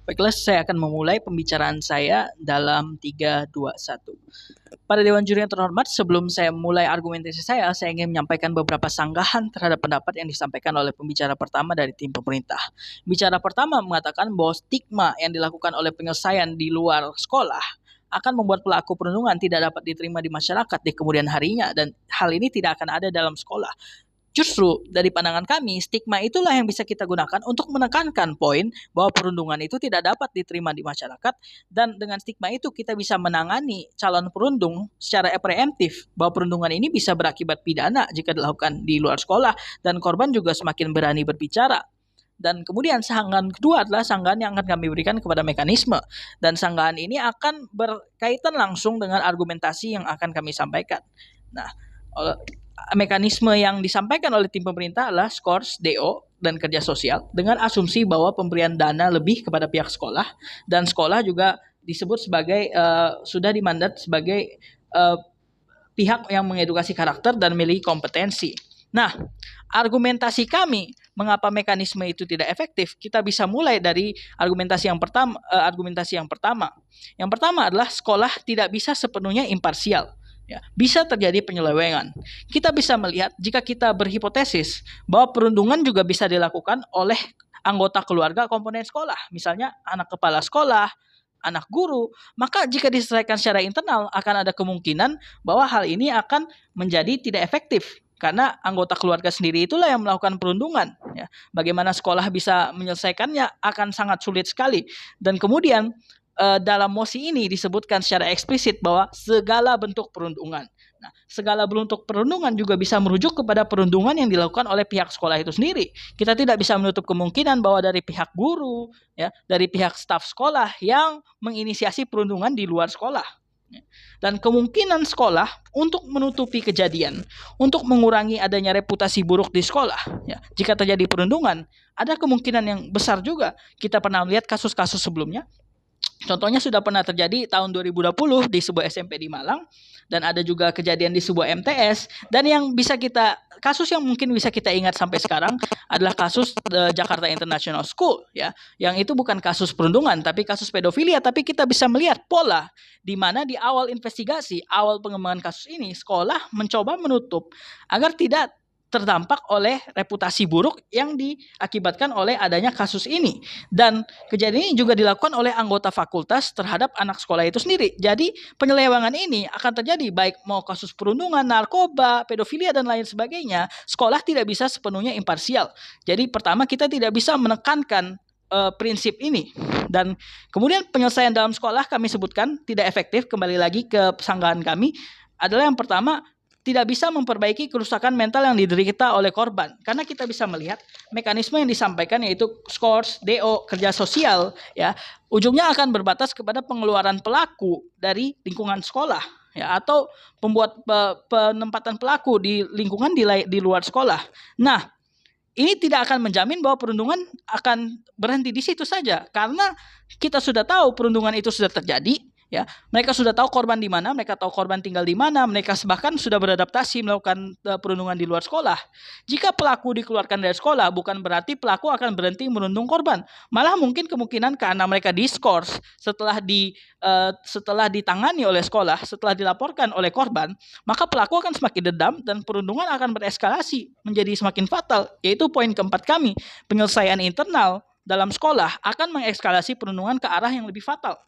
Baiklah, saya akan memulai pembicaraan saya dalam 3, 2, 1. Pada Dewan Juri yang terhormat, sebelum saya mulai argumentasi saya ingin menyampaikan beberapa sanggahan terhadap pendapat yang disampaikan oleh pembicara pertama dari tim pemerintah. Bicara pertama mengatakan bahwa stigma yang dilakukan oleh penyelesaian di luar sekolah akan membuat pelaku perundungan tidak dapat diterima di masyarakat di kemudian harinya, dan hal ini tidak akan ada dalam sekolah. Justru dari pandangan kami, stigma itulah yang bisa kita gunakan untuk menekankan poin bahwa perundungan itu tidak dapat diterima di masyarakat, dan dengan stigma itu kita bisa menangani calon perundung secara preemptif bahwa perundungan ini bisa berakibat pidana jika dilakukan di luar sekolah, dan korban juga semakin berani berbicara. Dan kemudian sanggahan kedua adalah sanggahan yang akan kami berikan kepada mekanisme, dan sanggahan ini akan berkaitan langsung dengan argumentasi yang akan kami sampaikan. Nah, mekanisme yang disampaikan oleh tim pemerintah adalah skors, DO, dan kerja sosial dengan asumsi bahwa pemberian dana lebih kepada pihak sekolah, dan sekolah juga disebut sebagai sudah dimandat sebagai pihak yang mengedukasi karakter dan memiliki kompetensi. Nah, argumentasi kami mengapa mekanisme itu tidak efektif, kita bisa mulai dari argumentasi yang pertama. Yang pertama adalah sekolah tidak bisa sepenuhnya imparsial. Ya, bisa terjadi penyelewengan. Kita bisa melihat jika kita berhipotesis bahwa perundungan juga bisa dilakukan oleh anggota keluarga komponen sekolah, misalnya anak kepala sekolah, anak guru, maka jika diselesaikan secara internal akan ada kemungkinan bahwa hal ini akan menjadi tidak efektif karena anggota keluarga sendiri itulah yang melakukan perundungan. Ya, bagaimana sekolah bisa menyelesaikannya akan sangat sulit sekali. Dan kemudian dalam mosi ini disebutkan secara eksplisit bahwa segala bentuk perundungan. Nah, segala bentuk perundungan juga bisa merujuk kepada perundungan yang dilakukan oleh pihak sekolah itu sendiri. Kita tidak bisa menutup kemungkinan bahwa dari pihak guru, ya, dari pihak staf sekolah yang menginisiasi perundungan di luar sekolah. Dan kemungkinan sekolah untuk menutupi kejadian, untuk mengurangi adanya reputasi buruk di sekolah, ya, jika terjadi perundungan, ada kemungkinan yang besar juga. Kita pernah melihat kasus-kasus sebelumnya. Contohnya sudah pernah terjadi tahun 2020 di sebuah SMP di Malang, dan ada juga kejadian di sebuah MTS. Dan kasus yang mungkin bisa kita ingat sampai sekarang adalah kasus Jakarta International School, ya, yang itu bukan kasus perundungan tapi kasus pedofilia. Tapi kita bisa melihat pola di mana di awal investigasi, awal pengembangan kasus ini, sekolah mencoba menutup agar tidak terdampak oleh reputasi buruk yang diakibatkan oleh adanya kasus ini. Dan kejadian ini juga dilakukan oleh anggota fakultas terhadap anak sekolah itu sendiri. Jadi penyelewengan ini akan terjadi baik mau kasus perundungan, narkoba, pedofilia, dan lain sebagainya. Sekolah tidak bisa sepenuhnya imparsial. Jadi pertama, kita tidak bisa menekankan prinsip ini. Dan kemudian penyelesaian dalam sekolah kami sebutkan tidak efektif. Kembali lagi ke sanggahan kami adalah yang pertama, tidak bisa memperbaiki kerusakan mental yang diderita oleh korban. Karena kita bisa melihat mekanisme yang disampaikan yaitu skors, DO, kerja sosial, ya, ujungnya akan berbatas kepada pengeluaran pelaku dari lingkungan sekolah, ya, atau penempatan pelaku di lingkungan di luar sekolah. Nah, ini tidak akan menjamin bahwa perundungan akan berhenti di situ saja, karena kita sudah tahu perundungan itu sudah terjadi. Ya, mereka sudah tahu korban di mana, mereka tahu korban tinggal di mana, mereka bahkan sudah beradaptasi melakukan perundungan di luar sekolah. Jika pelaku dikeluarkan dari sekolah, bukan berarti pelaku akan berhenti merundung korban. Malah mungkin kemungkinan karena mereka diskors setelah ditangani oleh sekolah, setelah dilaporkan oleh korban, maka pelaku akan semakin dendam dan perundungan akan bereskalasi menjadi semakin fatal. Yaitu poin keempat kami, penyelesaian internal dalam sekolah akan mengekskalasi perundungan ke arah yang lebih fatal.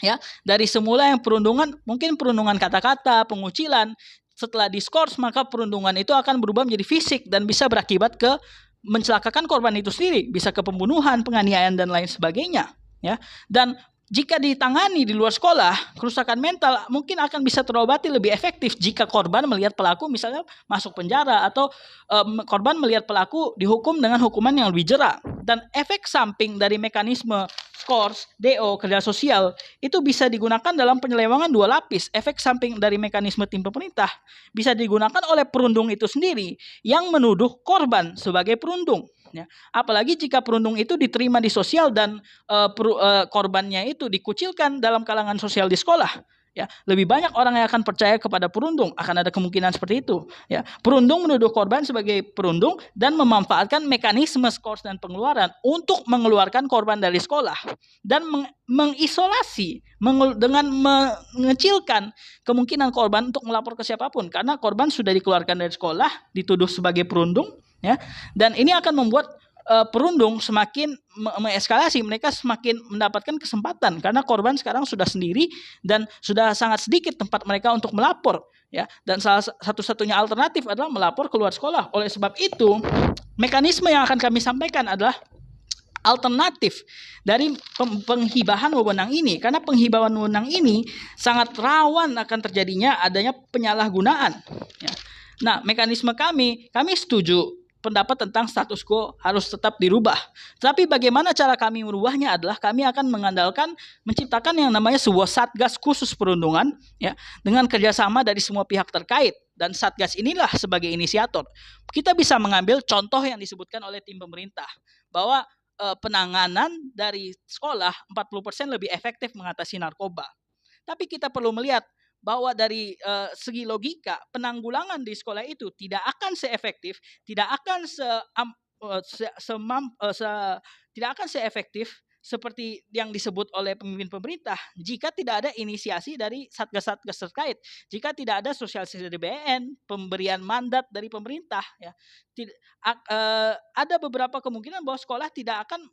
Ya, dari semula yang perundungan, mungkin perundungan kata-kata, pengucilan, setelah diskors maka perundungan itu akan berubah menjadi fisik dan bisa berakibat ke mencelakakan korban itu sendiri, bisa ke pembunuhan, penganiayaan, dan lain sebagainya. Ya, dan jika ditangani di luar sekolah, kerusakan mental mungkin akan bisa terobati lebih efektif jika korban melihat pelaku misalnya masuk penjara, atau korban melihat pelaku dihukum dengan hukuman yang lebih jerak. Dan efek samping dari mekanisme skors, DO, kerja sosial itu bisa digunakan dalam penyelewengan dua lapis. Efek samping dari mekanisme tim pemerintah bisa digunakan oleh perundung itu sendiri yang menuduh korban sebagai perundung. Ya, apalagi jika perundung itu diterima di sosial dan korbannya itu dikucilkan dalam kalangan sosial di sekolah. Ya, lebih banyak orang yang akan percaya kepada perundung, akan ada kemungkinan seperti itu. Ya, perundung menuduh korban sebagai perundung dan memanfaatkan mekanisme skors dan pengeluaran untuk mengeluarkan korban dari sekolah dan mengisolasi dengan mengecilkan kemungkinan korban untuk melapor ke siapapun karena korban sudah dikeluarkan dari sekolah, dituduh sebagai perundung, ya, dan ini akan membuat perundung semakin mengeskalasi, mereka semakin mendapatkan kesempatan karena korban sekarang sudah sendiri dan sudah sangat sedikit tempat mereka untuk melapor, ya, dan salah satu-satunya alternatif adalah melapor keluar sekolah. Oleh sebab itu, mekanisme yang akan kami sampaikan adalah alternatif dari penghibahan wewenang ini, karena penghibahan wewenang ini sangat rawan akan terjadinya adanya penyalahgunaan, ya. Nah, mekanisme kami setuju pendapat tentang status quo harus tetap dirubah. Tapi bagaimana cara kami merubahnya adalah kami akan mengandalkan menciptakan yang namanya sebuah satgas khusus perundungan, ya, dengan kerjasama dari semua pihak terkait. Dan satgas inilah sebagai inisiator. Kita bisa mengambil contoh yang disebutkan oleh tim pemerintah bahwa penanganan dari sekolah 40% lebih efektif mengatasi narkoba. Tapi kita perlu melihat bahwa dari segi logika penanggulangan di sekolah itu tidak akan seefektif, tidak akan tidak akan seefektif seperti yang disebut oleh pemimpin pemerintah jika tidak ada inisiasi dari satgas-satgas terkait, jika tidak ada sosialisasi dari BNN, pemberian mandat dari pemerintah, ya. Ada beberapa kemungkinan bahwa sekolah tidak akan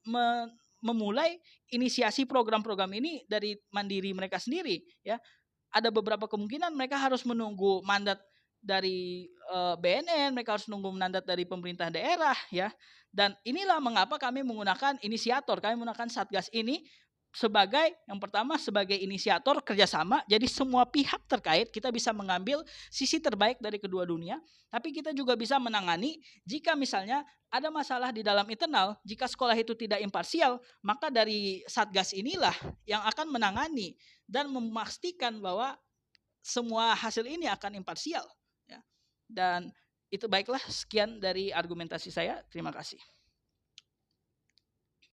memulai inisiasi program-program ini dari mandiri mereka sendiri, ya. Ada beberapa kemungkinan mereka harus menunggu mandat dari BNN, mereka harus menunggu mandat dari pemerintah daerah, ya. Dan inilah mengapa kami menggunakan inisiator, kami menggunakan satgas ini sebagai yang pertama sebagai inisiator kerjasama. Jadi semua pihak terkait kita bisa mengambil sisi terbaik dari kedua dunia, tapi kita juga bisa menangani jika misalnya ada masalah di dalam internal. Jika sekolah itu tidak imparsial, maka dari satgas inilah yang akan menangani dan memastikan bahwa semua hasil ini akan imparsial, ya. Dan itu baiklah, sekian dari argumentasi saya. Terima kasih.